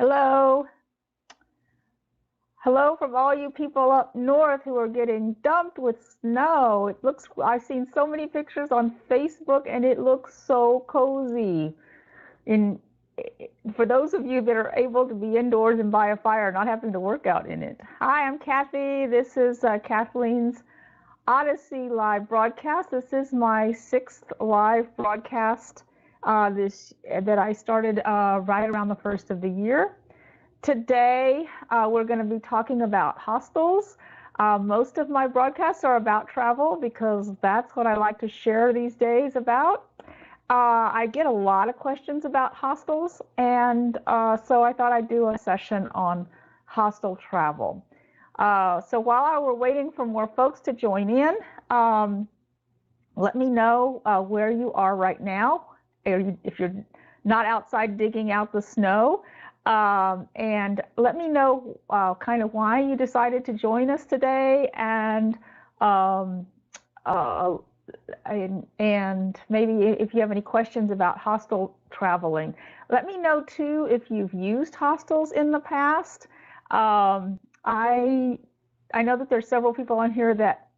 Hello. Hello from all you people up north who are getting dumped with snow. I've seen so many pictures on Facebook and it looks so cozy. In For those of you that are able to be indoors and by a fire, not having to work out in it. Hi, I'm Kathy. This is Kathleen's Odyssey live broadcast. This is my sixth live broadcast that I started right around the first of the year. Today, we're going to be talking about hostels. Most of my broadcasts are about travel because that's what I like to share these days about. I get a lot of questions about hostels, and so I thought I'd do a session on hostel travel. So while we're waiting for more folks to join in, let me know where you are right now, if you're not outside digging out the snow. And let me know kind of why you decided to join us today, um, uh, and maybe if you have any questions about hostel traveling. Let me know too if you've used hostels in the past. I know that there's several people on here that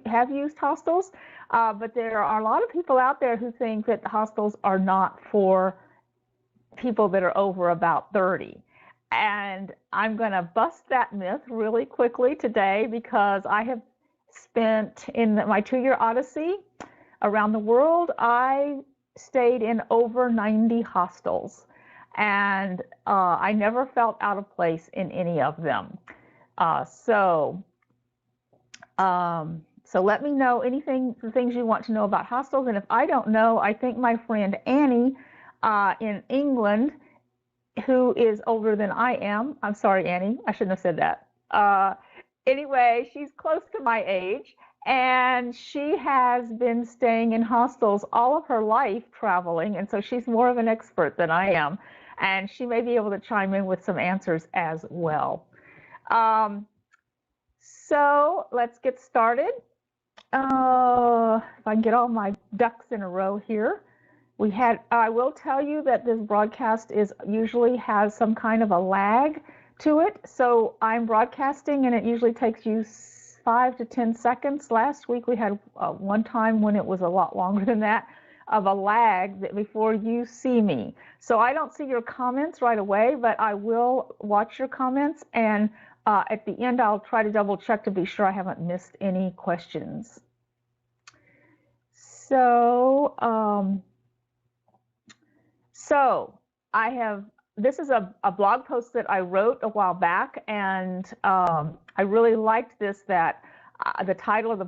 have used hostels, but there are a lot of people out there who think that hostels are not for people that are over about 30. And I'm going to bust that myth really quickly today because I have spent in my 2-year Odyssey around the world, I stayed in over 90 hostels, and I never felt out of place in any of them. So let me know the things you want to know about hostels. And if I don't know, I think my friend Annie in England, who is older than I am. I'm sorry, Annie, I shouldn't have said that. Anyway, she's close to my age, and she has been staying in hostels all of her life traveling, and so she's more of an expert than I am, and she may be able to chime in with some answers as well. So let's get started. If I can get all my ducks in a row here. I will tell you that this broadcast usually has some kind of a lag to it. So I'm broadcasting and it usually takes you 5 to 10 seconds. Last week we had one time when it was a lot longer than that of a lag before you see me. So I don't see your comments right away, but I will watch your comments, and at the end I'll try to double check to be sure I haven't missed any questions. So this is a blog post that I wrote a while back, and I really liked this, that the title of the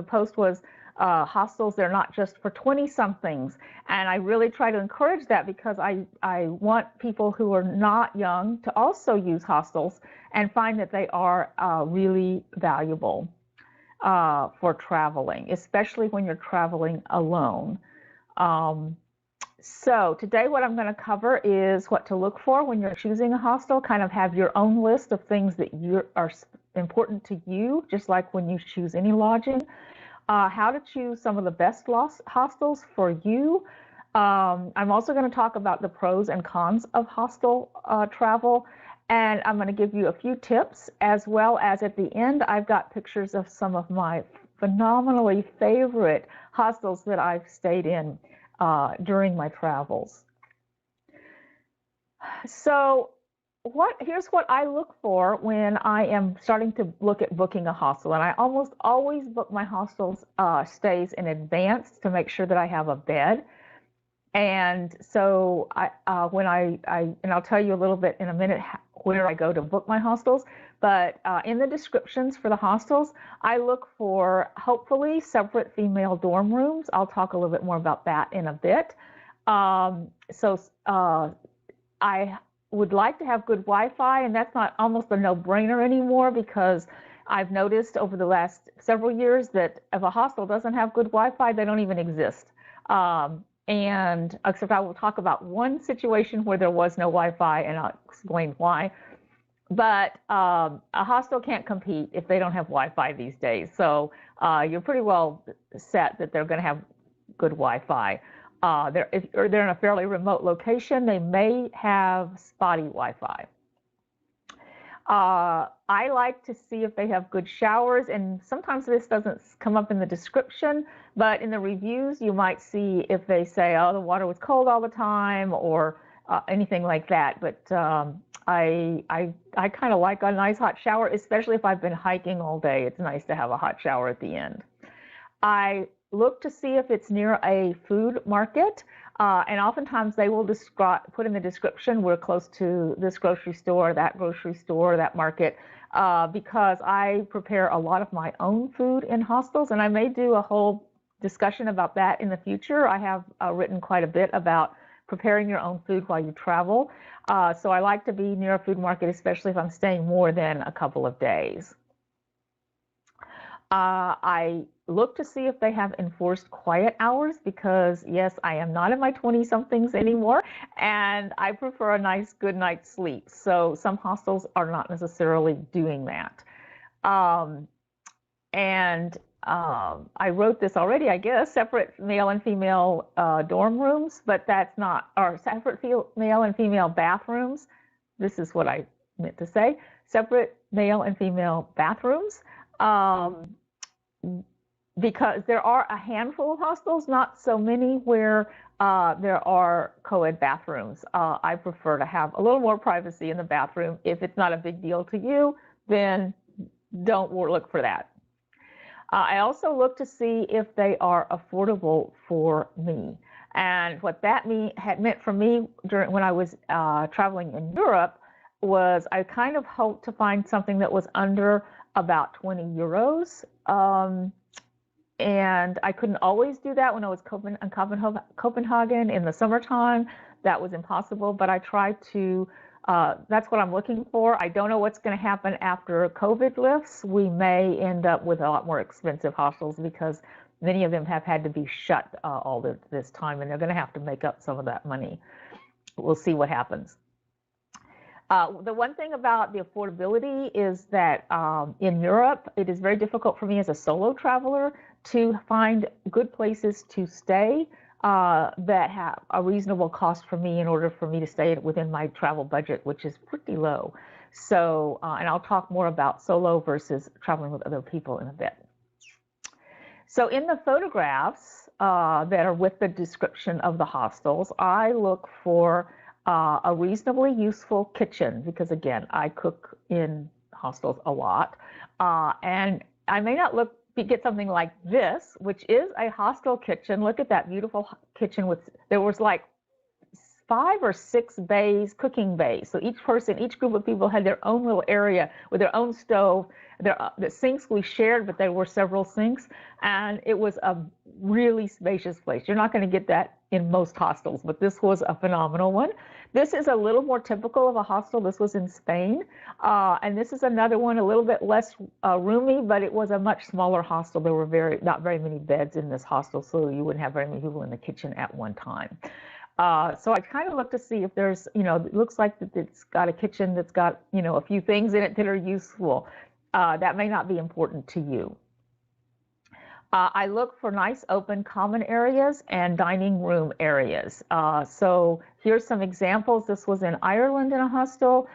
post was Hostels, They're Not Just for 20-somethings. And I really try to encourage that because I want people who are not young to also use hostels and find that they are really valuable for traveling, especially when you're traveling alone. So today what I'm going to cover is what to look for when you're choosing a hostel, kind of have your own list of things that are important to you, just like when you choose any lodging, how to choose some of the best hostels for you. I'm also going to talk about the pros and cons of hostel travel, and I'm going to give you a few tips, as well as at the end I've got pictures of some of my phenomenally favorite hostels that I've stayed in during my travels. So here's what I look for when I am starting to look at booking a hostel. And I almost always book my hostels stays in advance to make sure that I have a bed. And so and I'll tell you a little bit in a minute where I go to book my hostels, but in the descriptions for the hostels, I look for hopefully separate female dorm rooms. I'll talk a little bit more about that in a bit. I would like to have good Wi-Fi, and that's not almost a no-brainer anymore, because I've noticed over the last several years that if a hostel doesn't have good Wi-Fi, they don't even exist. And except I will talk about one situation where there was no Wi-Fi, and I'll explain why. But a hostel can't compete if they don't have Wi-Fi these days. So you're pretty well set that they're going to have good Wi-Fi. if they're in a fairly remote location, they may have spotty Wi-Fi. I like to see if they have good showers, and sometimes this doesn't come up in the description, but in the reviews you might see if they say, oh, the water was cold all the time, or anything like that. But I kind of like a nice hot shower, especially if I've been hiking all day. It's nice to have a hot shower at the end. I look to see if it's near a food market, and oftentimes they will put in the description, we're close to this grocery store, that market, because I prepare a lot of my own food in hostels, and I may do a whole discussion about that in the future. I have written quite a bit about preparing your own food while you travel, so I like to be near a food market, especially if I'm staying more than a couple of days. I look to see if they have enforced quiet hours, because yes, I am not in my 20-somethings anymore, and I prefer a nice good night's sleep. So some hostels are not necessarily doing that. I wrote this already, I guess, separate male and female dorm rooms, but that's not, or separate male and female bathrooms. This is what I meant to say, separate male and female bathrooms. Because there are a handful of hostels, not so many, where there are co-ed bathrooms. I prefer to have a little more privacy in the bathroom. If it's not a big deal to you, then don't look for that. I also look to see if they are affordable for me. And what that had meant for me when I was traveling in Europe was I kind of hoped to find something that was under about 20 euros. And I couldn't always do that when I was in Copenhagen in the summertime. That was impossible, but I tried to, that's what I'm looking for. I don't know what's going to happen after COVID lifts. We may end up with a lot more expensive hostels, because many of them have had to be shut all this time, and they're going to have to make up some of that money. We'll see what happens. The one thing about the affordability is that in Europe, it is very difficult for me as a solo traveler to find good places to stay that have a reasonable cost for me in order for me to stay within my travel budget, which is pretty low. So, and I'll talk more about solo versus traveling with other people in a bit. So in the photographs that are with the description of the hostels, I look for a reasonably useful kitchen, because again, I cook in hostels a lot, and I may not get something like this, which is a hostel kitchen. Look at that beautiful kitchen there was like 5 or 6 bays, cooking bays. So each group of people had their own little area with their own stove. The sinks we shared, but there were several sinks, and it was a really spacious place. You're not going to get that in most hostels, but this was a phenomenal one. This is a little more typical of a hostel. This was in Spain, and this is another one, a little bit less roomy, but it was a much smaller hostel. There were not very many beds in this hostel, so you wouldn't have very many people in the kitchen at one time. So I kind of look to see if there's, it looks like that it's got a kitchen that's got, a few things in it that are useful. That may not be important to you. I look for nice open common areas and dining room areas. So here's some examples. This was in Ireland in a hostel.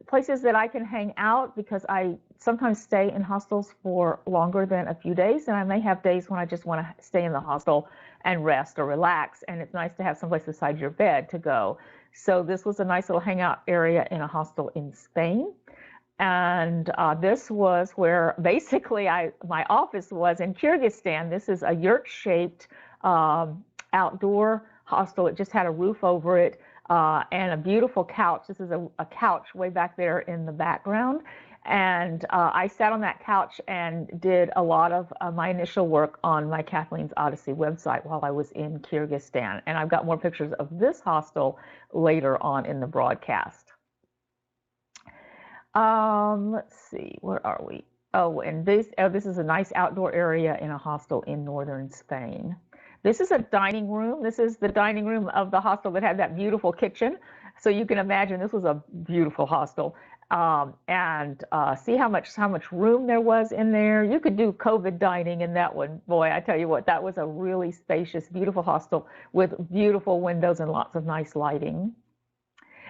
Places that I can hang out, because I sometimes stay in hostels for longer than a few days, and I may have days when I just want to stay in the hostel and rest or relax, and it's nice to have someplace beside your bed to go. So this was a nice little hangout area in a hostel in Spain. And this was where basically my office was in Kyrgyzstan. This is a yurt-shaped outdoor hostel. It just had a roof over it and a beautiful couch. This is a couch way back there in the background. And I sat on that couch and did a lot of my initial work on my Kathleen's Odyssey website while I was in Kyrgyzstan. And I've got more pictures of this hostel later on in the broadcast. Let's see, where are we? Oh, and this is a nice outdoor area in a hostel in northern Spain. This is a dining room. This is the dining room of the hostel that had that beautiful kitchen. So you can imagine this was a beautiful hostel. and see how much room there was in there. You could do COVID dining in that one. Boy, I tell you what, that was a really spacious, beautiful hostel with beautiful windows and lots of nice lighting.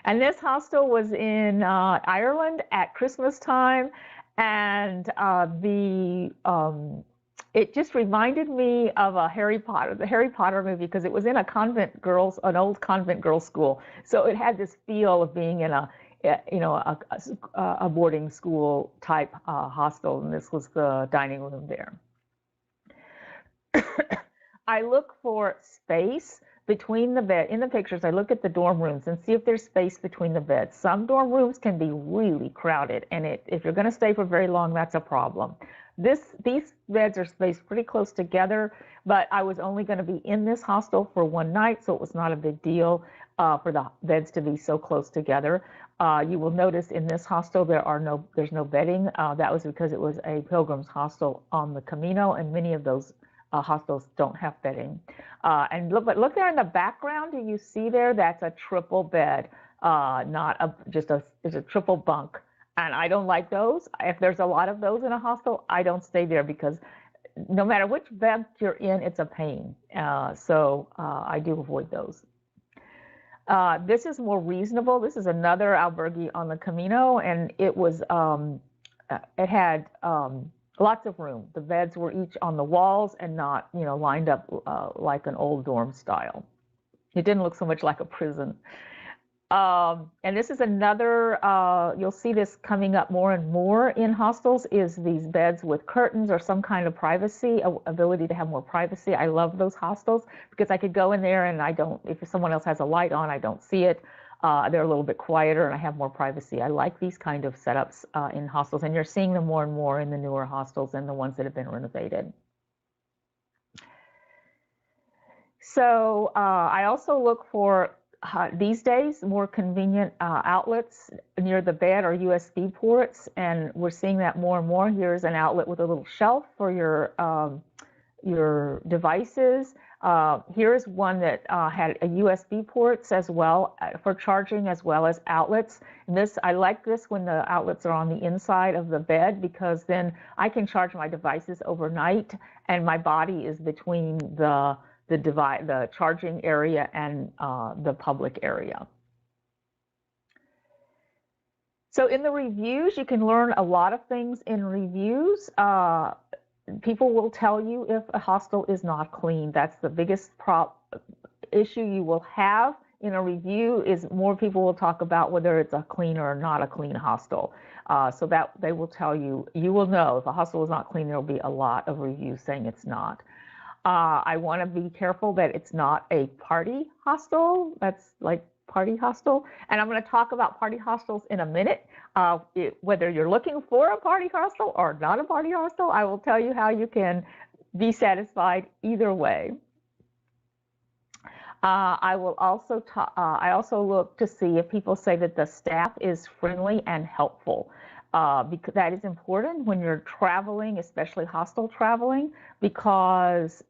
And this hostel was in Ireland at Christmas time, and it just reminded me of the Harry Potter movie, because it was in an old convent girls' school. So it had this feel of being in a boarding school type hostel, and this was the dining room there. I look for space between the bed. In the pictures, I look at the dorm rooms and see if there's space between the beds. Some dorm rooms can be really crowded, and if you're going to stay for very long, that's a problem. These beds are spaced pretty close together, but I was only going to be in this hostel for one night, so it was not a big deal for the beds to be so close together. You will notice in this hostel there's no bedding. That was because it was a pilgrim's hostel on the Camino, and many of those hostels don't have bedding. But look there in the background. Do you see there? That's a triple bed, it's a triple bunk. And I don't like those. If there's a lot of those in a hostel, I don't stay there, because no matter which bed you're in, it's a pain. So I do avoid those. This is more reasonable. This is another albergue on the Camino, and it had lots of room. The beds were each on the walls and not, lined up like an old dorm style. It didn't look so much like a prison. And this is another, you'll see this coming up more and more in hostels, is these beds with curtains or some kind of privacy, ability to have more privacy. I love those hostels because I could go in there and if someone else has a light on, I don't see it. They're a little bit quieter and I have more privacy. I like these kind of setups in hostels, and you're seeing them more and more in the newer hostels and the ones that have been renovated. So I also look for these days more convenient outlets near the bed or USB ports, and we're seeing that more and more. Here's an outlet with a little shelf for your devices. Here's one that had a USB ports as well for charging, as well as outlets. And I like this when the outlets are on the inside of the bed, because then I can charge my devices overnight and my body is between the charging area and the public area. So in the reviews, you can learn a lot of things in reviews. People will tell you if a hostel is not clean. That's the biggest issue you will have in a review, is more people will talk about whether it's a clean or not a clean hostel. So that they will tell you, you will know if a hostel is not clean, there will be a lot of reviews saying it's not. I want to be careful that it's not a party hostel. That's like party hostel. And I'm going to talk about party hostels in a minute. Whether you're looking for a party hostel or not a party hostel, I will tell you how you can be satisfied either way. I also look to see if people say that the staff is friendly and helpful. Because that is important when you're traveling, especially hostel traveling, because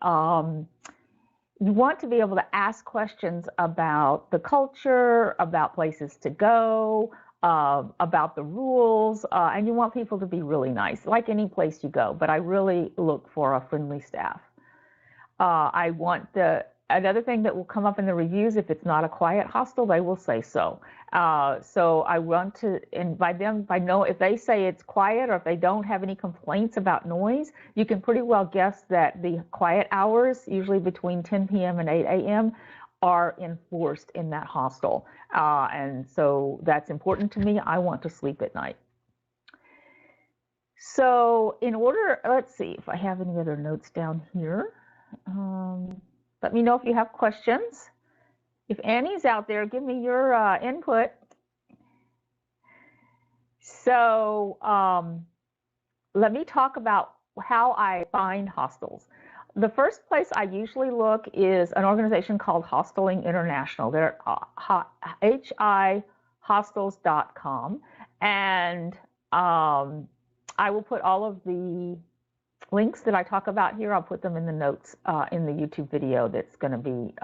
you want to be able to ask questions about the culture, about places to go, about the rules, and you want people to be really nice, like any place you go. But I really look for a friendly staff. Another thing that will come up in the reviews, if it's not a quiet hostel, they will say so. So I want to, and if they say it's quiet or if they don't have any complaints about noise, you can pretty well guess that the quiet hours, usually between 10 p.m. and 8 a.m., are enforced in that hostel. And so that's important to me. I want to sleep at night. So let's see if I have any other notes down here. Let me know if you have questions. If Annie's out there, give me your input. So let me talk about how I find hostels. The first place I usually look is an organization called Hosteling International. They're hihostels.com. And I will put all of the links that I talk about here, I'll put them in the notes in the YouTube video that's going to be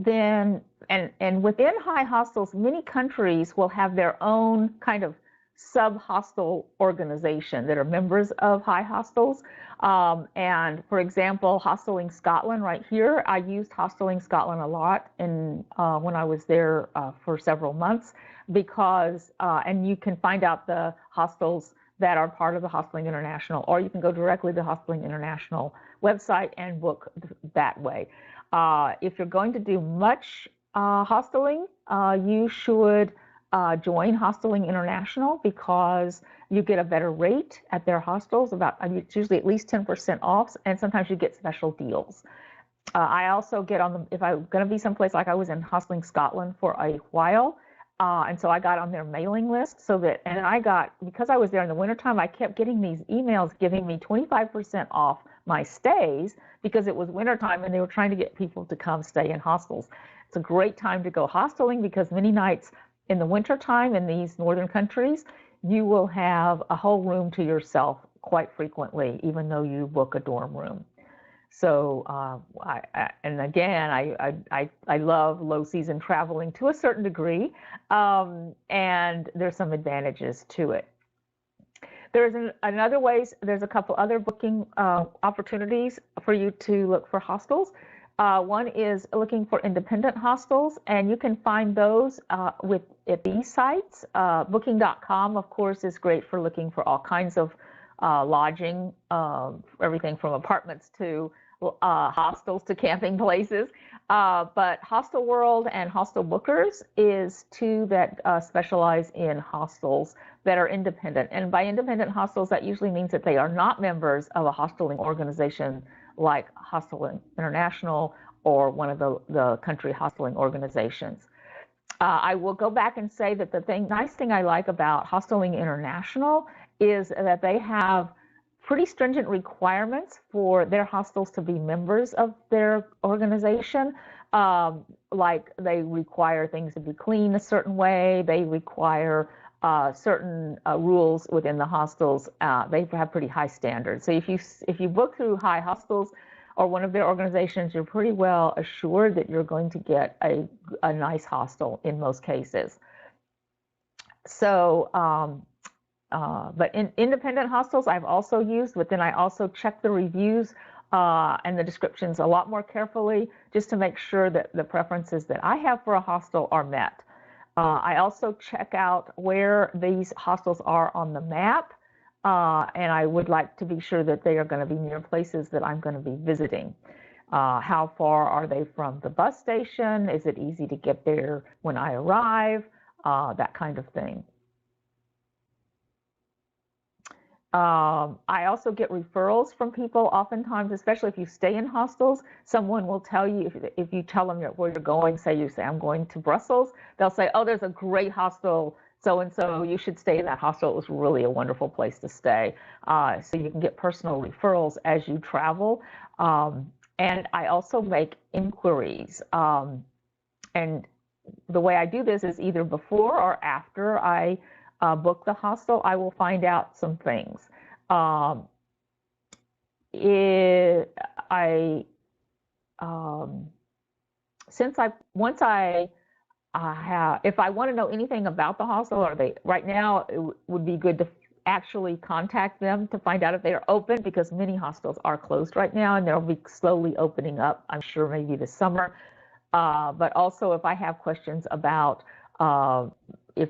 then and within high hostels, many countries will have their own kind of sub-hostel organization that are members of high hostels. And for example, Hosteling Scotland right here, I used Hosteling Scotland a lot when I was there for several months because, and you can find out the hostels that are part of the Hosteling International, or you can go directly to the Hosteling International website and book that way. If you're going to do much hosteling, you should join Hosteling International because you get a better rate at their hostels. It's usually at least 10% off, and sometimes you get special deals. I also get if I'm going to be someplace like I was in Hosteling Scotland for a while, and so I got on their mailing list because I was there in the wintertime, I kept getting these emails giving me 25% off my stays because it was wintertime and they were trying to get people to come stay in hostels. It's a great time to go hosteling because many nights in the wintertime in these northern countries, you will have a whole room to yourself quite frequently, even though you book a dorm room. So, I love low season traveling to a certain degree, and there's some advantages to it. There's there's a couple other booking opportunities for you to look for hostels. One is looking for independent hostels, and you can find those at these sites. Booking.com, of course, is great for looking for all kinds of lodging, everything from apartments to hostels to camping places. But Hostel World and Hostel Bookers is two that specialize in hostels that are independent. And by independent hostels, that usually means that they are not members of a hosteling organization like Hosteling International or one of the country hosteling organizations. I will go back and say that nice thing I like about Hosteling International is that they have pretty stringent requirements for their hostels to be members of their organization. Like they require things to be clean a certain way. They require certain rules within the hostels. They have pretty high standards. So if you book through High Hostels or one of their organizations, you're pretty well assured that you're going to get a nice hostel in most cases. So, but in independent hostels I've also used, but then I also check the reviews and the descriptions a lot more carefully just to make sure that the preferences that I have for a hostel are met. I also check out where these hostels are on the map, and I would like to be sure that they are going to be near places that I'm going to be visiting. How far are they from the bus station? Is it easy to get there when I arrive? That kind of thing. I also get referrals from people oftentimes, especially if you stay in hostels. Someone will tell you, if you tell them where you're going, you say, I'm going to Brussels, they'll say, oh, there's a great hostel, so-and-so, you should stay in that hostel. It was really a wonderful place to stay. So you can get personal referrals as you travel. And I also make inquiries. And the way I do this is either before or after I book the hostel, I will find out some things. If I want to know anything about the hostel, right now it would be good to actually contact them to find out if they are open, because many hostels are closed right now and they'll be slowly opening up, I'm sure maybe this summer. But also if I have questions about if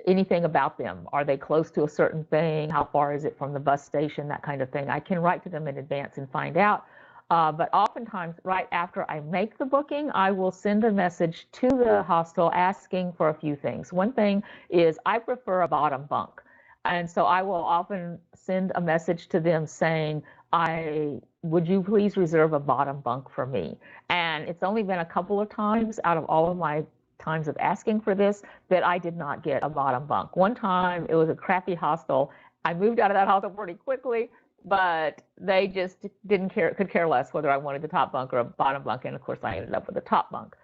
anything about them, are they close to a certain thing, how far is it from the bus station, that kind of thing, I can write to them in advance and find out. But oftentimes right after I make the booking, I will send a message to the hostel asking for a few things. One thing is I prefer a bottom bunk. And so I will often send a message to them saying, would you please reserve a bottom bunk for me? And it's only been a couple of times out of all of my times of asking for this that I did not get a bottom bunk. One time it was a crappy hostel. I moved out of that hostel pretty quickly, but they just could care less whether I wanted the top bunk or a bottom bunk. And of course I ended up with a top bunk.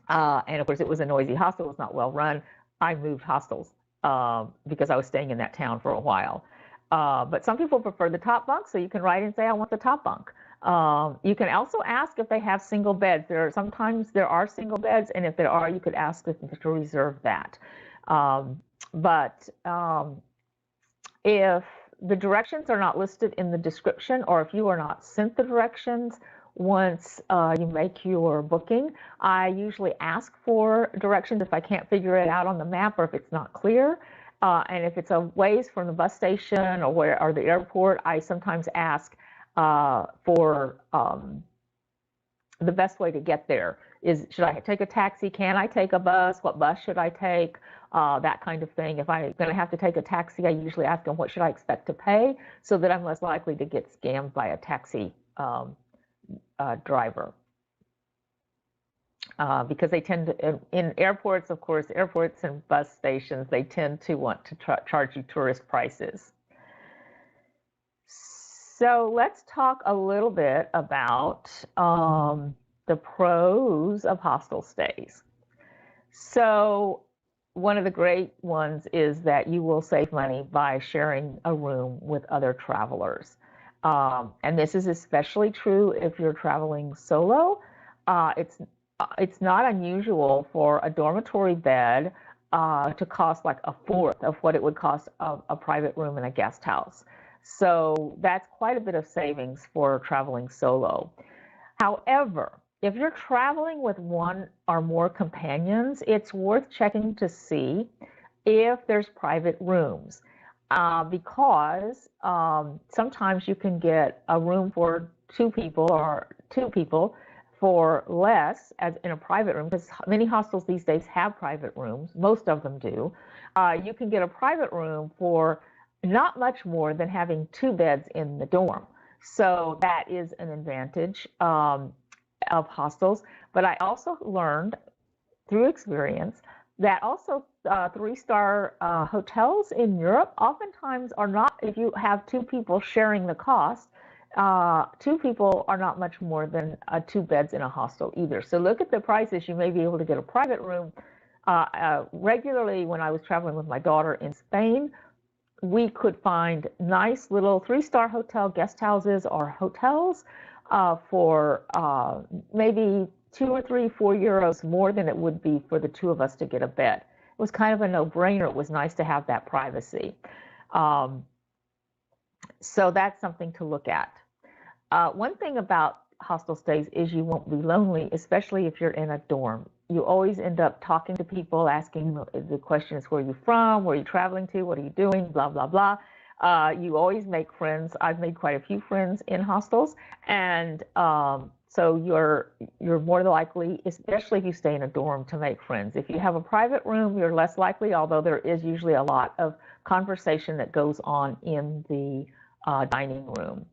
And of course it was a noisy hostel. It was not well run. I moved hostels because I was staying in that town for a while. But some people prefer the top bunk, so you can write and say, I want the top bunk. You can also ask if they have single beds. Sometimes there are single beds, and if there are, you could ask them to reserve that. But if the directions are not listed in the description, or if you are not sent the directions once you make your booking, I usually ask for directions if I can't figure it out on the map or if it's not clear. And if it's a ways from the bus station or the airport, I sometimes ask for the best way to get there. Should I take a taxi? Can I take a bus? What bus should I take? That kind of thing. If I'm going to have to take a taxi, I usually ask them what should I expect to pay, so that I'm less likely to get scammed by a taxi driver. Because they tend to, in airports, of course, airports and bus stations, they tend to want to charge you tourist prices. So let's talk a little bit about the pros of hostel stays. So one of the great ones is that you will save money by sharing a room with other travelers. And this is especially true if you're traveling solo. It's not unusual for a dormitory bed to cost like a fourth of what it would cost a private room in a guest house. So that's quite a bit of savings for traveling solo. However, if you're traveling with one or more companions, it's worth checking to see if there's private rooms, because sometimes you can get a room for two people for less as in a private room, because many hostels these days have private rooms. Most of them do. You can get a private room for not much more than having two beds in the dorm. So that is an advantage of hostels. But I also learned through experience that also three-star hotels in Europe oftentimes are not, if you have two people sharing the cost, two people are not much more than two beds in a hostel either. So look at the prices. You may be able to get a private room. Regularly, when I was traveling with my daughter in Spain, we could find nice little three-star hotel guest houses or hotels for maybe 2 or 3, 4 euros more than it would be for the two of us to get a bed. It was kind of a no-brainer. It was nice to have that privacy. So that's something to look at. One thing about hostel stays is you won't be lonely, especially if you're in a dorm. You always end up talking to people, asking the questions, where are you from, where are you traveling to, what are you doing, blah, blah, blah. You always make friends. I've made quite a few friends in hostels, and so you're more likely, especially if you stay in a dorm, to make friends. If you have a private room, you're less likely, although there is usually a lot of conversation that goes on in the dining room.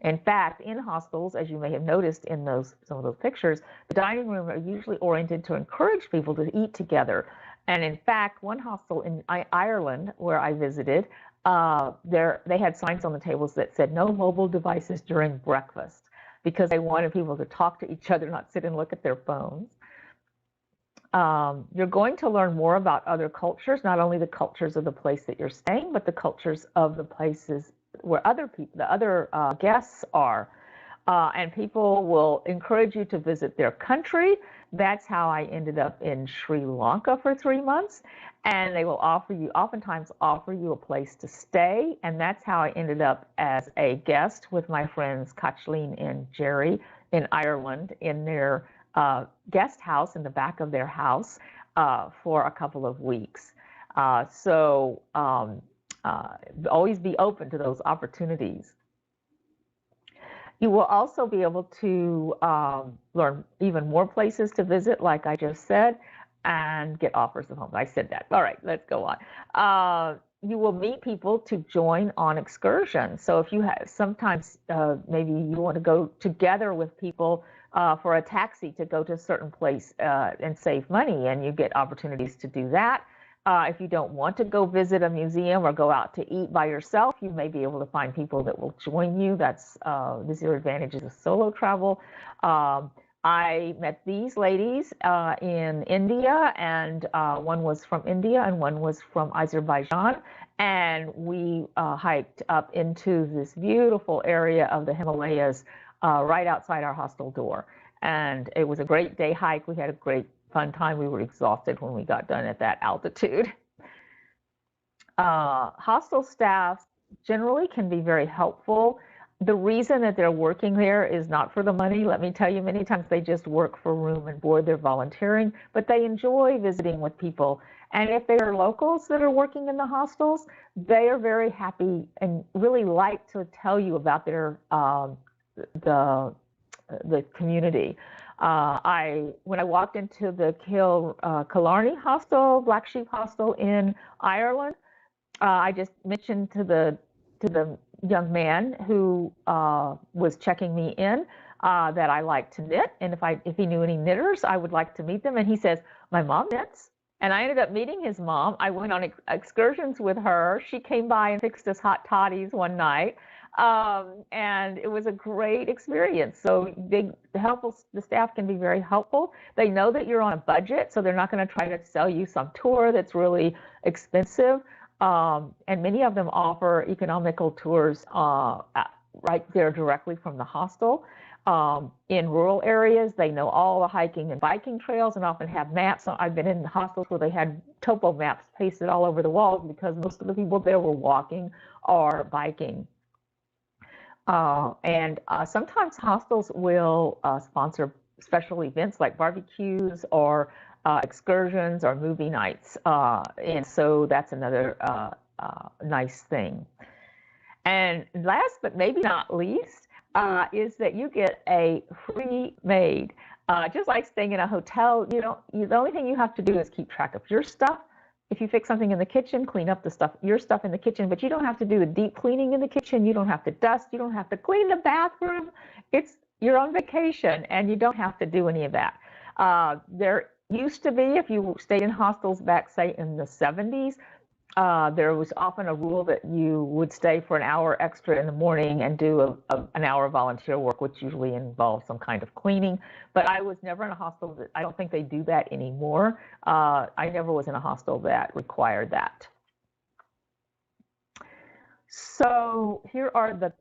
In fact, in hostels, as you may have noticed in some of those pictures, the dining room are usually oriented to encourage people to eat together. And in fact, one hostel in Ireland where I visited, they had signs on the tables that said no mobile devices during breakfast, because they wanted people to talk to each other, not sit and look at their phones. You're going to learn more about other cultures, not only the cultures of the place that you're staying, but the cultures of the places where the other guests are. And people will encourage you to visit their country. That's how I ended up in Sri Lanka for 3 months. And they will oftentimes offer you a place to stay. And that's how I ended up as a guest with my friends Cathleen and Jerry in Ireland, in their guest house, in the back of their house, for a couple of weeks. Always be open to those opportunities. You will also be able to learn even more places to visit, like I just said, and get offers of homes. I said that. All right, let's go on. You will meet people to join on excursions. So if you have, sometimes maybe you want to go together with people for a taxi to go to a certain place and save money, and you get opportunities to do that. If you don't want to go visit a museum or go out to eat by yourself, you may be able to find people that will join you. These are advantages of solo travel. I met these ladies in India, and one was from India and one was from Azerbaijan. And we hiked up into this beautiful area of the Himalayas right outside our hostel door. And it was a great day hike. We had a great fun time. We were exhausted when we got done at that altitude. Hostel staff generally can be very helpful. The reason that they're working there is not for the money. Let me tell you, many times they just work for room and board. They're volunteering, but they enjoy visiting with people. And if they are locals that are working in the hostels, they are very happy and really like to tell you about their the community. When I walked into the Killarney Hostel, Black Sheep Hostel in Ireland, I just mentioned to the young man who was checking me in that I like to knit, and if he knew any knitters, I would like to meet them. And he says, "My mom knits." And I ended up meeting his mom. I went on excursions with her. She came by and fixed us hot toddies one night, and it was a great experience. So the staff can be very helpful. They know that you're on a budget, so they're not going to try to sell you some tour that's really expensive. And many of them offer economical tours right there directly from the hostel. In rural areas, they know all the hiking and biking trails and often have maps. I've been in hostels where they had topo maps pasted all over the walls because most of the people there were walking or biking. And sometimes hostels will sponsor special events like barbecues or excursions or movie nights. And so that's another nice thing. And last but maybe not least is that you get a free maid. Just like staying in a hotel, the only thing you have to do is keep track of your stuff. If you fix something in the kitchen, clean up your stuff in the kitchen, but you don't have to do the deep cleaning in the kitchen. You don't have to dust. You don't have to clean the bathroom. You're on vacation and you don't have to do any of that. There used to be, if you stayed in hostels back, say, in the 70s, there was often a rule that you would stay for an hour extra in the morning and do an hour of volunteer work, which usually involves some kind of cleaning. But I was never in a hostel I don't think they do that anymore. I never was in a hostel that required that. So here are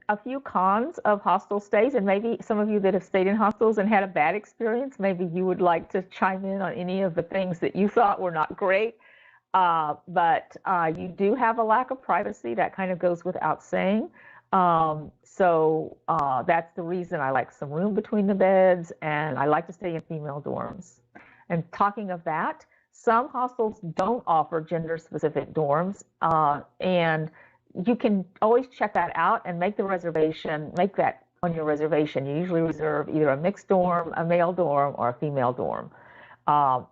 a few cons of hostel stays, and maybe some of you that have stayed in hostels and had a bad experience, maybe you would like to chime in on any of the things that you thought were not great. But you do have a lack of privacy. That kind of goes without saying. So that's the reason I like some room between the beds, and I like to stay in female dorms. And talking of that, some hostels don't offer gender-specific dorms, and you can always check that out and make that on your reservation. You usually reserve either a mixed dorm, a male dorm, or a female dorm.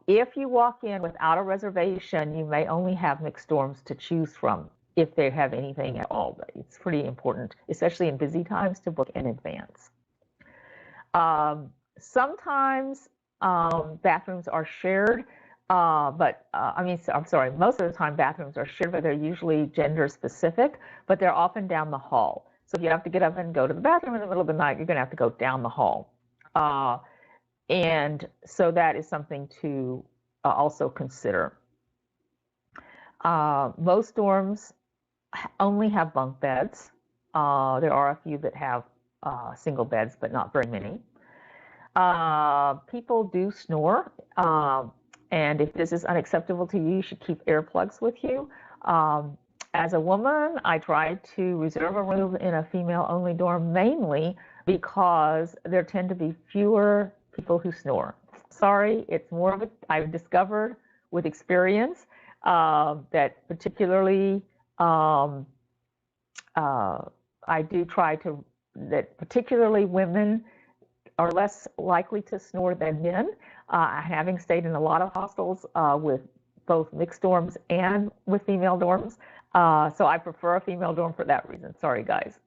If you walk in without a reservation, you may only have mixed dorms to choose from if they have anything at all. It's pretty important, especially in busy times, to book in advance. Sometimes bathrooms are shared, I'm sorry, most of the time bathrooms are shared, but they're usually gender specific, but they're often down the hall. So if you have to get up and go to the bathroom in the middle of the night, you're going to have to go down the hall. And so that is something to also consider. Most dorms only have bunk beds. There are a few that have single beds, but not very many. People do snore, and if this is unacceptable to you, you should keep earplugs with you. As a woman, I try to reserve a room in a female-only dorm mainly because there tend to be fewer people who snore. Sorry, it's more of I've discovered with experience that particularly I do try to, that particularly women are less likely to snore than men. Having stayed in a lot of hostels with both mixed dorms and with female dorms. So I prefer a female dorm for that reason. Sorry, guys.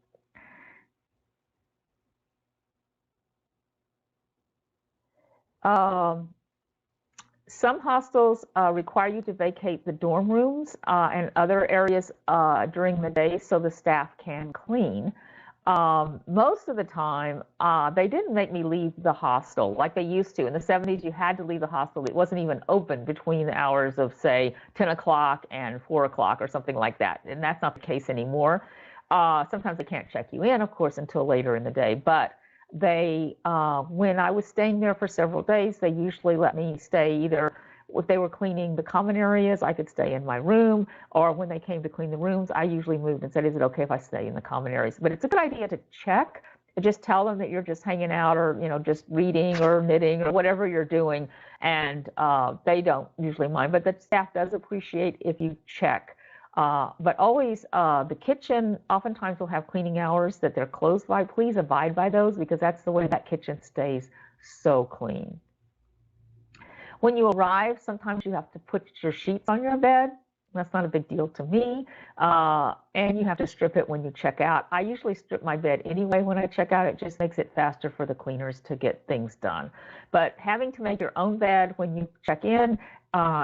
Some hostels require you to vacate the dorm rooms and other areas during the day so the staff can clean. Most of the time, they didn't make me leave the hostel like they used to. In the 70s, you had to leave the hostel. It wasn't even open between the hours of, say, 10 o'clock and 4 o'clock or something like that. And that's not the case anymore. Sometimes they can't check you in, of course, until later in the day. But when I was staying there for several days, they usually let me stay either if they were cleaning the common areas, I could stay in my room, or when they came to clean the rooms, I usually moved and said, is it okay if I stay in the common areas? But it's a good idea to check. Just tell them that you're just hanging out or, just reading or knitting or whatever you're doing. And they don't usually mind, but the staff does appreciate if you check. But always, the kitchen oftentimes will have cleaning hours that they're closed by. Please abide by those because that's the way that kitchen stays so clean. When you arrive, sometimes you have to put your sheets on your bed. That's not a big deal to me. And you have to strip it when you check out. I usually strip my bed anyway when I check out. It just makes it faster for the cleaners to get things done. But having to make your own bed when you check in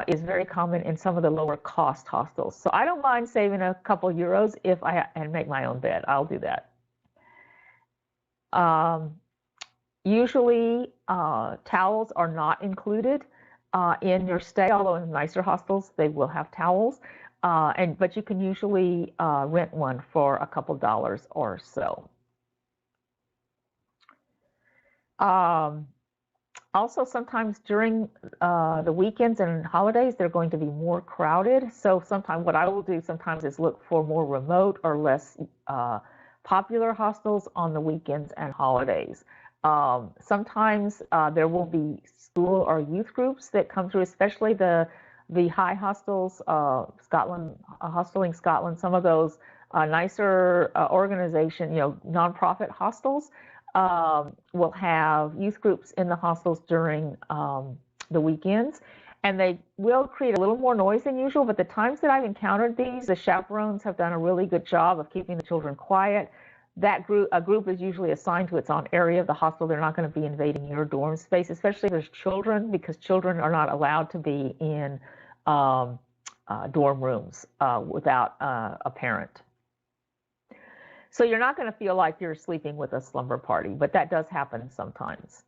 is very common in some of the lower cost hostels. So I don't mind saving a couple euros and make my own bed. I'll do that. Usually towels are not included in your stay, although in nicer hostels they will have towels, but you can usually rent one for a couple dollars or so. Also, sometimes during the weekends and holidays, they're going to be more crowded. So sometimes what I will do sometimes is look for more remote or less popular hostels on the weekends and hostels. Sometimes there will be school or youth groups that come through, especially the high hostels, Scotland, Hosteling Scotland, some of those nicer organization, nonprofit hostels will have youth groups in the hostels during the weekends. And they will create a little more noise than usual, but the times that I've encountered these, the chaperones have done a really good job of keeping the children quiet. A group is usually assigned to its own area of the hostel. They're not going to be invading your dorm space, especially if there's children, because children are not allowed to be in dorm rooms without a parent. So you're not going to feel like you're sleeping with a slumber party, but that does happen sometimes.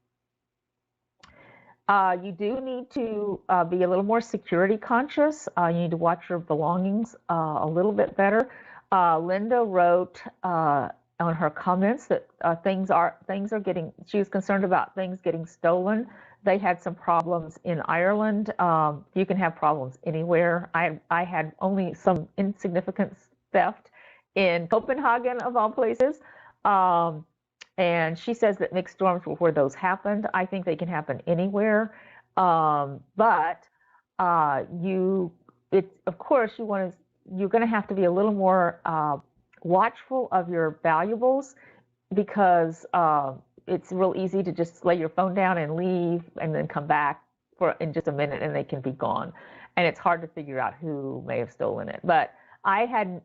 You do need to be a little more security conscious. You need to watch your belongings a little bit better. Linda wrote on her comments that she was concerned about things getting stolen. They had some problems in Ireland. You can have problems anywhere. I had only some insignificant theft in Copenhagen, of all places. And she says that mixed dorms were where those happened. I think they can happen anywhere. But of course, you're going to have to be a little more watchful of your valuables because it's real easy to just lay your phone down and leave and then come back in just a minute and they can be gone. And it's hard to figure out who may have stolen it. But I've had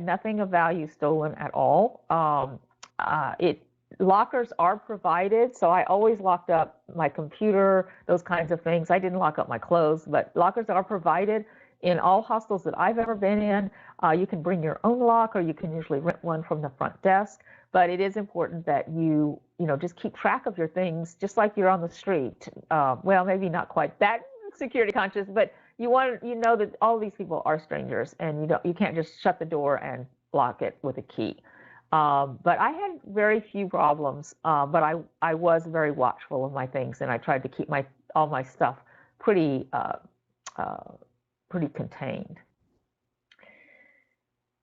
nothing of value stolen at all. Lockers are provided, so I always locked up my computer, those kinds of things. I didn't lock up my clothes, but lockers are provided in all hostels that I've ever been in. You can bring your own lock, or you can usually rent one from the front desk. But it is important that you just keep track of your things, just like you're on the street. Well, maybe not quite that security conscious, but you know that all these people are strangers, and you can't just shut the door and lock it with a key. But I had very few problems, but I was very watchful of my things, and I tried to keep all my stuff pretty contained.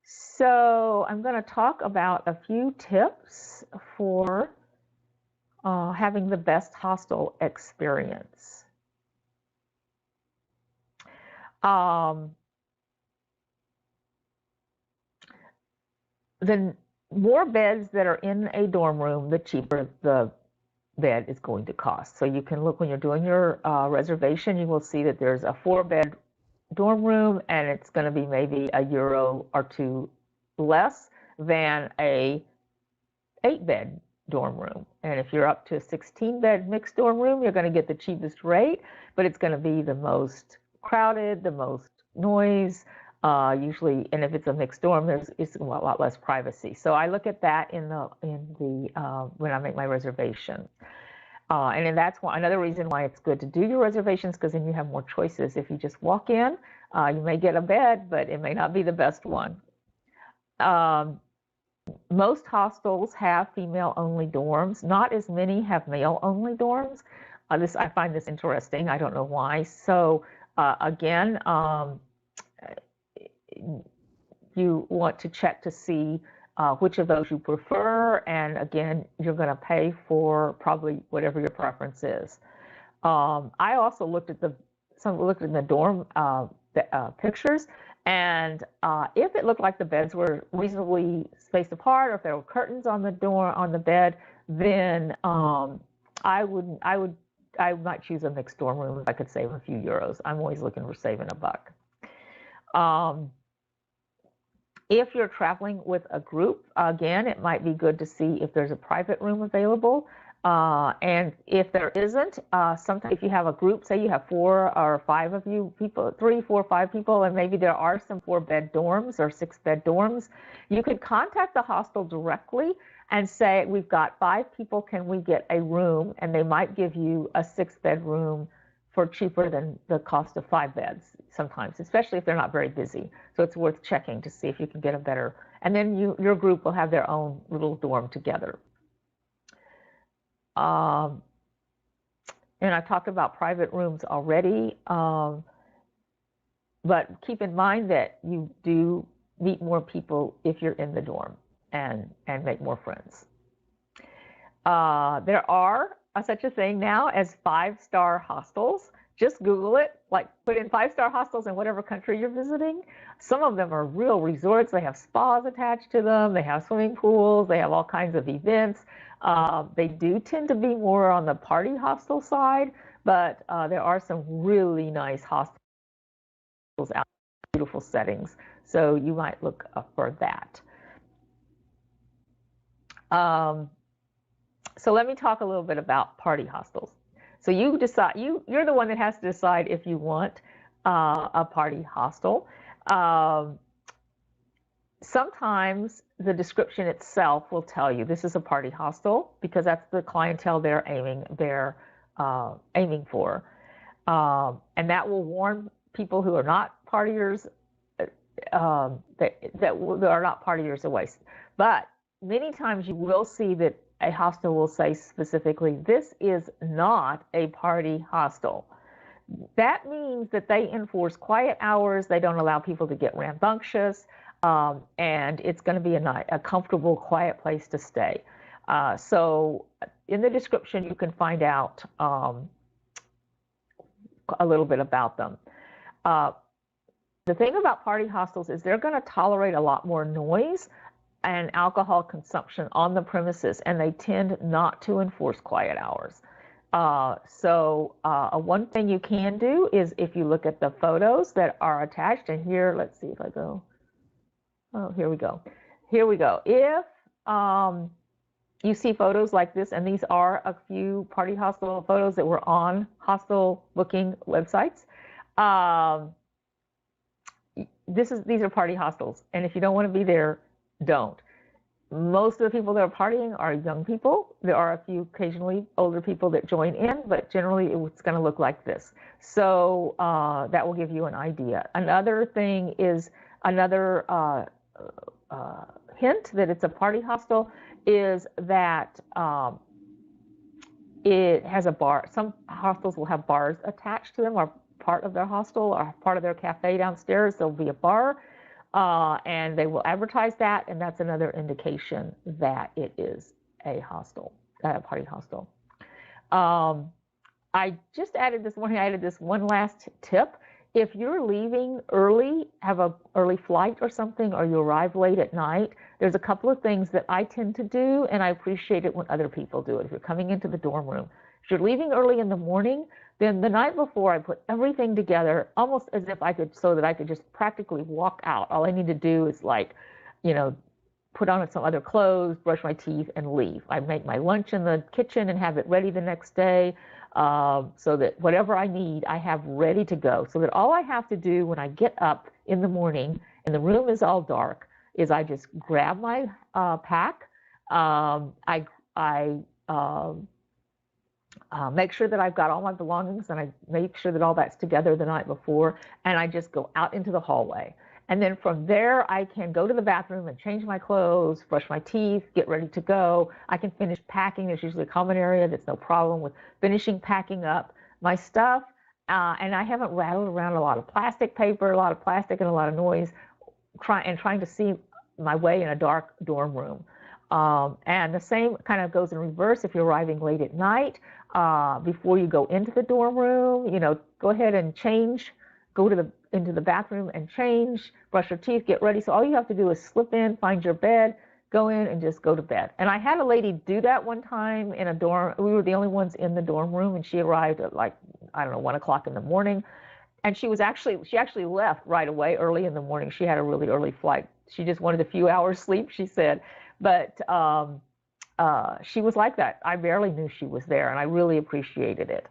So I'm going to talk about a few tips for having the best hostel experience. The more beds that are in a dorm room, the cheaper the bed is going to cost. So you can look when you're doing your reservation, you will see that there's a 4-bed dorm room, and it's going to be maybe €1 or €2 less than a 8-bed dorm room. And if you're up to a 16-bed mixed dorm room, you're going to get the cheapest rate, but it's going to be the most crowded, the most noise, usually, and if it's a mixed dorm, it's a lot less privacy. So I look at that in the when I make my reservation. And then that's another reason why it's good to do your reservations, because then you have more choices. If you just walk in, you may get a bed, but it may not be the best one. Most hostels have female-only dorms. Not as many have male-only dorms. I find this interesting. I don't know why. So again, you want to check to see which of those you prefer, and again, you're going to pay for probably whatever your preference is. I also looked at the dorm pictures, and if it looked like the beds were reasonably spaced apart, or if there were curtains on the bed, then I might choose a mixed dorm room if I could save a few euros. I'm always looking for saving a buck. If you're traveling with a group, again, it might be good to see if there's a private room available. And if there isn't, sometimes if you have a group, say you have 4 or 5 of you people, 3, 4, 5 people, and maybe there are some 4-bed dorms or 6-bed dorms, you could contact the hostel directly and say, we've got 5 people, can we get a room? And they might give you a 6-bed room for cheaper than the cost of 5 beds sometimes, especially if they're not very busy. So it's worth checking to see if you can get a better, and then your group will have their own little dorm together. And I talked about private rooms already, but keep in mind that you do meet more people if you're in the dorm and make more friends. There are such a thing now as 5-star hostels. Just Google it, like put in 5-star hostels in whatever country you're visiting. Some of them are real resorts. They have spas attached to them. They have swimming pools. They have all kinds of events. They do tend to be more on the party hostel side, but there are some really nice hostels out, beautiful settings. So you might look for that. So let me talk a little bit about party hostels. So you decide, you're the one that has to decide if you want a party hostel. Sometimes the description itself will tell you this is a party hostel because that's the clientele they're aiming for, and that will warn people who are not partiers that are not partiers away. But many times you will see that a hostel will say specifically, this is not a party hostel. That means that they enforce quiet hours. They don't allow people to get rambunctious, and it's going to be a comfortable, quiet place to stay. So in the description, you can find out a little bit about them. The thing about party hostels is they're going to tolerate a lot more noise and alcohol consumption on the premises, and they tend not to enforce quiet hours. So one thing you can do is if you look at the photos that are attached, and here, let's see if I go, oh, here we go. Here we go. If you see photos like this, and these are a few party hostel photos that were on hostel booking websites, these are party hostels, and if you don't want to be there, don't. Most of the people that are partying are young people. There are a few occasionally older people that join in, but generally it's going to look like this. So that will give you an idea. Another thing is, another hint that it's a party hostel is that it has a bar. Some hostels will have bars attached to them, or part of their hostel, or part of their cafe downstairs. There'll be a bar. And they will advertise that, and that's another indication that it is a hostel, a party hostel. I just added this morning, I added this one last tip. If you're leaving early, have an early flight or something, or you arrive late at night, there's a couple of things that I tend to do, and I appreciate it when other people do it. If you're coming into the dorm room, if you're leaving early in the morning, then the night before I put everything together almost as if I could, so that I could just practically walk out. All I need to do is, like, you know, put on some other clothes, brush my teeth, and leave. I make my lunch in the kitchen and have it ready the next day. so that whatever I need, I have ready to go. So that all I have to do when I get up in the morning and the room is all dark is I just grab my pack. I make sure that I've got all my belongings and I make sure that all that's together the night before, and I just go out into the hallway. And then from there, I can go to the bathroom and change my clothes, brush my teeth, get ready to go. I can finish packing. There's usually a common area that's no problem with finishing packing up my stuff. And I haven't rattled around a lot of plastic paper, a lot of plastic and a lot of noise, trying to see my way in a dark dorm room. And the same kind of goes in reverse if you're arriving late at night. Before you go into the dorm room, go ahead and change, go into the bathroom and change, brush your teeth, get ready. So all you have to do is slip in, find your bed, go in and just go to bed. And I had a lady do that one time in a dorm. We were the only ones in the dorm room, and she arrived at like, I don't know, 1 o'clock in the morning. And she actually left right away early in the morning. She had a really early flight. She just wanted a few hours sleep, she said. But she was like that. I barely knew she was there, and I really appreciated it.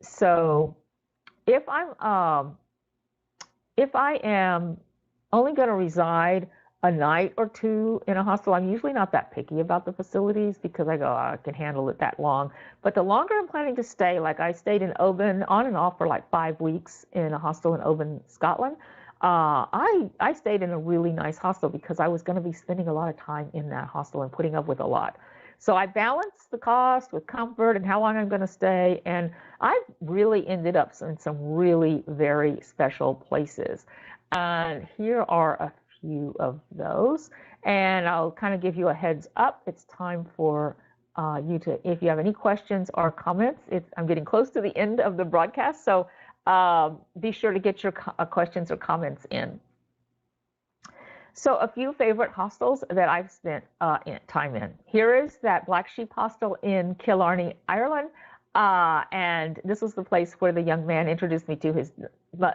So if I am only going to reside a night or two in a hostel, I'm usually not that picky about the facilities because I go, oh, I can handle it that long. But the longer I'm planning to stay, like I stayed in Oban on and off for like 5 weeks in a hostel in Oban, Scotland. I stayed in a really nice hostel because I was going to be spending a lot of time in that hostel and putting up with a lot. So I balanced the cost with comfort and how long I'm going to stay. And I really ended up in some really very special places. And here are a few of those. And I'll kind of give you a heads up. It's time for you to, if you have any questions or comments, I'm getting close to the end of the broadcast. So be sure to get your questions or comments in. So a few favorite hostels that I've spent time in. Here is that Black Sheep Hostel in Killarney, Ireland. And this was the place where the young man introduced me to his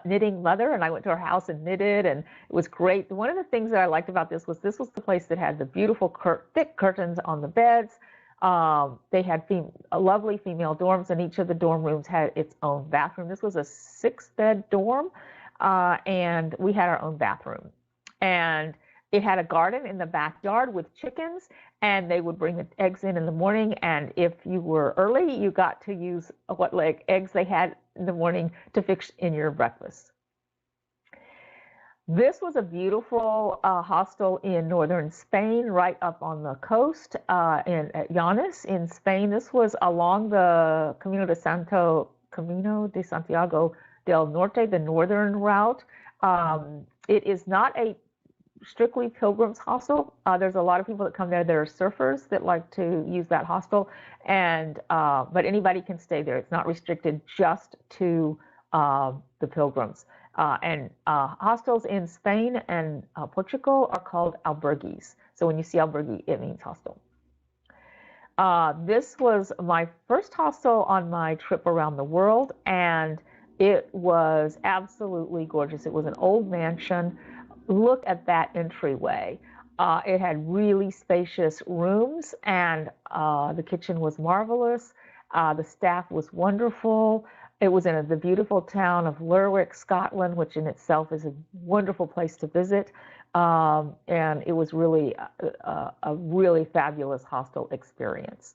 knitting mother, and I went to her house and knitted, and it was great. One of the things that I liked about this was the place that had the beautiful thick curtains on the beds. They had lovely female dorms, and each of the dorm rooms had its own bathroom. This was a 6-bed dorm, and we had our own bathroom. And it had a garden in the backyard with chickens, and they would bring the eggs in the morning. And if you were early, you got to use what eggs they had in the morning to fix in your breakfast. This was a beautiful hostel in northern Spain, right up on the coast at Llanes in Spain. This was along the Camino de Santiago del Norte, the northern route. It is not a strictly pilgrims hostel. There's a lot of people that come there that are surfers that like to use that hostel, and but anybody can stay there. It's not restricted just to the pilgrims. And hostels in Spain and Portugal are called albergues. So when you see albergue, it means hostel. This was my first hostel on my trip around the world, and it was absolutely gorgeous. It was an old mansion. Look at that entryway. It had really spacious rooms, and the kitchen was marvelous. The staff was wonderful. It was in the beautiful town of Lerwick, Scotland, which in itself is a wonderful place to visit. And it was really a really fabulous hostel experience.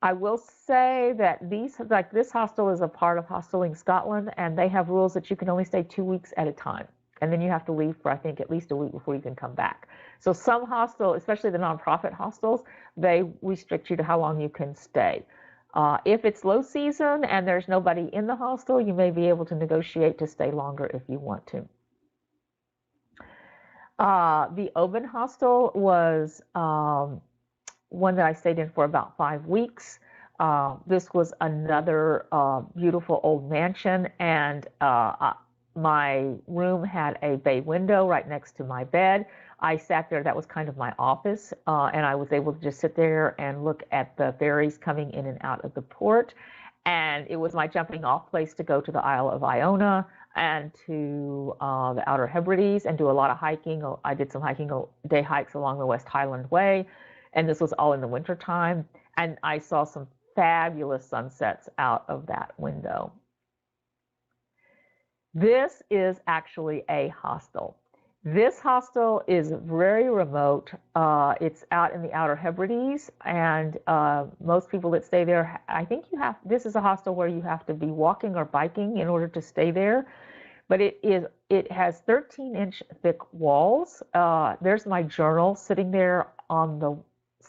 I will say that this hostel is a part of Hosteling Scotland, and they have rules that you can only stay 2 weeks at a time. And then you have to leave for, I think, at least a week before you can come back. So some hostels, especially the nonprofit hostels, they restrict you to how long you can stay. If it's low season and there's nobody in the hostel, you may be able to negotiate to stay longer if you want to. The Oban Hostel was one that I stayed in for about 5 weeks. This was another beautiful old mansion, and my room had a bay window right next to my bed. I sat there, that was kind of my office, and I was able to just sit there and look at the ferries coming in and out of the port. And it was my jumping off place to go to the Isle of Iona and to the Outer Hebrides and do a lot of hiking. I did some day hikes along the West Highland Way, and this was all in the winter time. And I saw some fabulous sunsets out of that window. This is actually a hostel. This hostel is very remote. It's out in the Outer Hebrides, and most people that stay there, I think this is a hostel where you have to be walking or biking in order to stay there. But it has 13-inch thick walls. There's my journal sitting there on the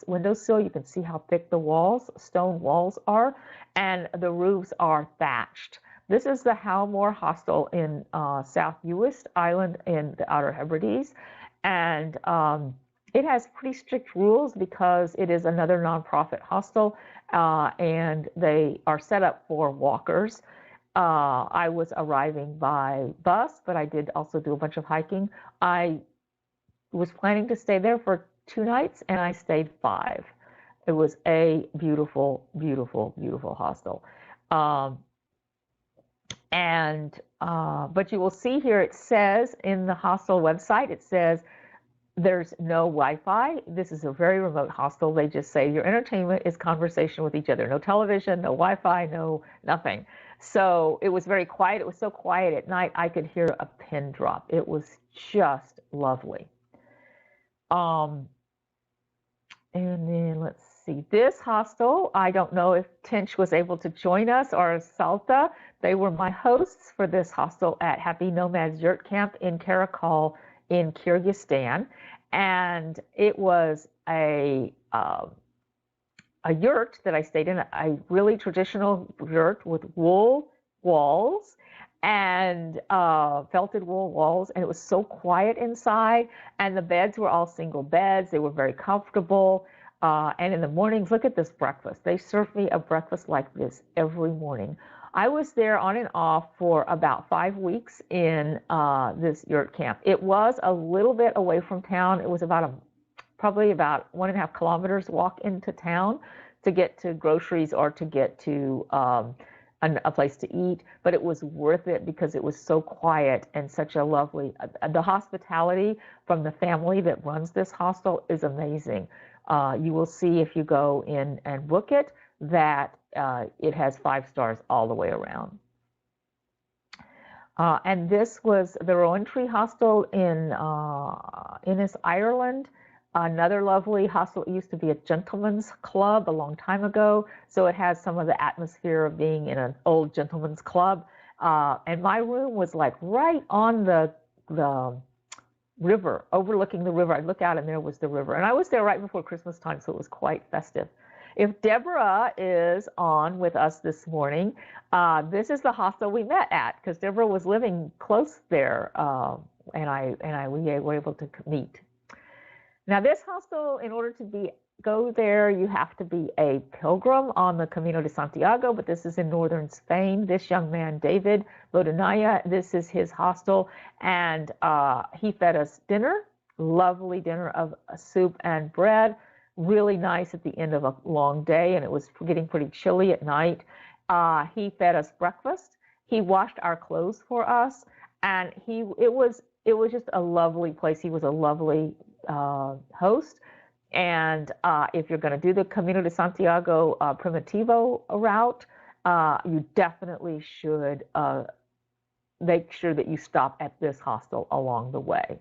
windowsill. You can see how thick the walls, stone walls are, and the roofs are thatched. This is the Howmore Hostel in South Uist Island in the Outer Hebrides, and it has pretty strict rules because it is another nonprofit hostel, and they are set up for walkers. I was arriving by bus, but I did also do a bunch of hiking. I was planning to stay there for 2 nights, and I stayed 5. It was a beautiful, beautiful, beautiful hostel. But you will see here, it says in the hostel website, it says there's no Wi-Fi. This is a very remote hostel. They just say your entertainment is conversation with each other. No television, no Wi-Fi, no nothing. So it was very quiet. It was so quiet at night, I could hear a pin drop. It was just lovely. And then let's see, this hostel, I don't know if Tinch was able to join us or Salta. They were my hosts for this hostel at Happy Nomads Yurt Camp in Karakol in Kyrgyzstan. And it was a yurt that I stayed in, a really traditional yurt with wool walls and felted wool walls, and it was so quiet inside, and the beds were all single beds. They were very comfortable, and in the mornings, look at this breakfast. They served me a breakfast like this every morning. I was there on and off for about 5 weeks in this yurt camp. It was a little bit away from town. It was probably about 1.5 kilometers walk into town to get to groceries or to get to a place to eat, but it was worth it because it was so quiet and such a lovely, the hospitality from the family that runs this hostel is amazing. You will see if you go in and book it that it has 5 stars all the way around. And this was the Rowan Tree Hostel in Innis, Ireland. Another lovely hostel. It used to be a gentleman's club a long time ago, so it has some of the atmosphere of being in an old gentleman's club. And my room was like right on the river, overlooking the river. I'd look out and there was the river. And I was there right before Christmas time, so it was quite festive. If Deborah is on with us this morning, this is the hostel we met at because Deborah was living close there, and we were able to meet. Now, this hostel, in order to go there, you have to be a pilgrim on the Camino de Santiago, but this is in northern Spain. This young man, David Bodanaya, this is his hostel, and he fed us dinner, lovely dinner of soup and bread, really nice at the end of a long day, and it was getting pretty chilly at night. He fed us breakfast. He washed our clothes for us, and it was just a lovely place. He was a lovely host. And if you're going to do the Camino de Santiago Primitivo route, you definitely should make sure that you stop at this hostel along the way.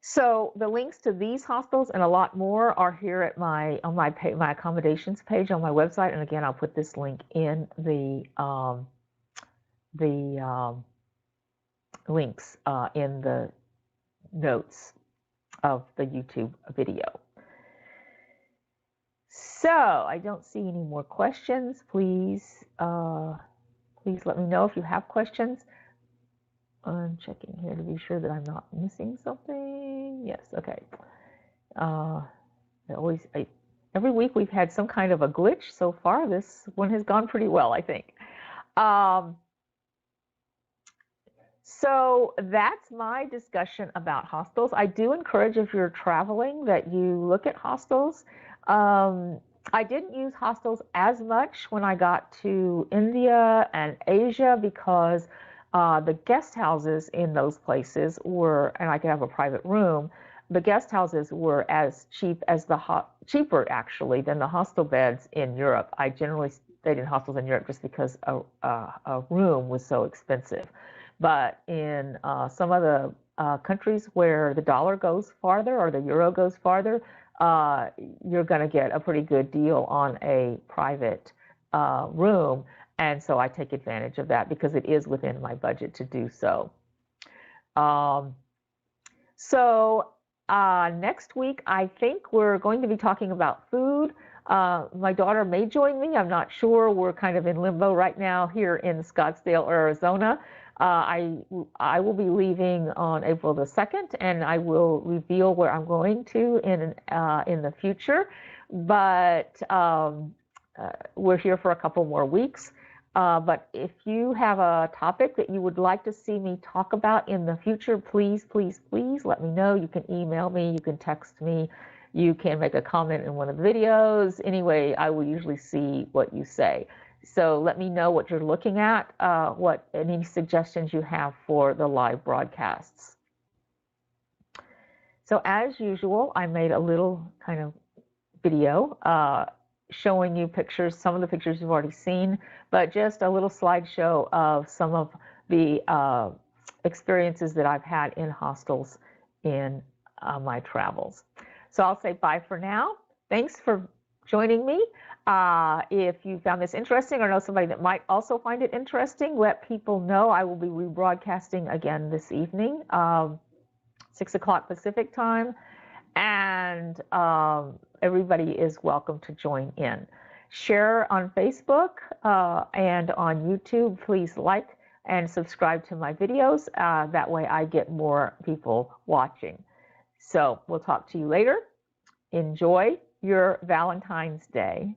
So the links to these hostels and a lot more are here at my accommodations page on my website. And again, I'll put this link in the links in the notes of the YouTube video. So I don't see any more questions. Please let me know if you have questions. I'm checking here to be sure that I'm not missing something. Yes, okay. Every week we've had some kind of a glitch. So far, this one has gone pretty well, I think. So that's my discussion about hostels. I do encourage, if you're traveling, that you look at hostels. I didn't use hostels as much when I got to India and Asia because the guest houses in those places were, and I could have a private room, the guest houses were as cheap as cheaper actually than the hostel beds in Europe. I generally stayed in hostels in Europe just because a room was so expensive. But in some of the countries where the dollar goes farther or the euro goes farther, you're going to get a pretty good deal on a private room. And so I take advantage of that because it is within my budget to do so. Next week, I think we're going to be talking about food. My daughter may join me. I'm not sure. We're kind of in limbo right now here in Scottsdale, Arizona. I will be leaving on April the 2nd, and I will reveal where I'm going to in the future. But we're here for a couple more weeks. But if you have a topic that you would like to see me talk about in the future, please, please, please let me know. You can email me, you can text me, you can make a comment in one of the videos. Anyway, I will usually see what you say. So let me know what you're looking at, any suggestions you have for the live broadcasts. So as usual, I made a little kind of video showing you pictures, some of the pictures you've already seen, but just a little slideshow of some of the experiences that I've had in hostels in my travels. So I'll say bye for now. Thanks for joining me. If you found this interesting or know somebody that might also find it interesting, let people know. I will be rebroadcasting again this evening, 6 o'clock Pacific time. And everybody is welcome to join in. Share on Facebook and on YouTube. Please like and subscribe to my videos. That way I get more people watching. So we'll talk to you later. Enjoy your Valentine's Day.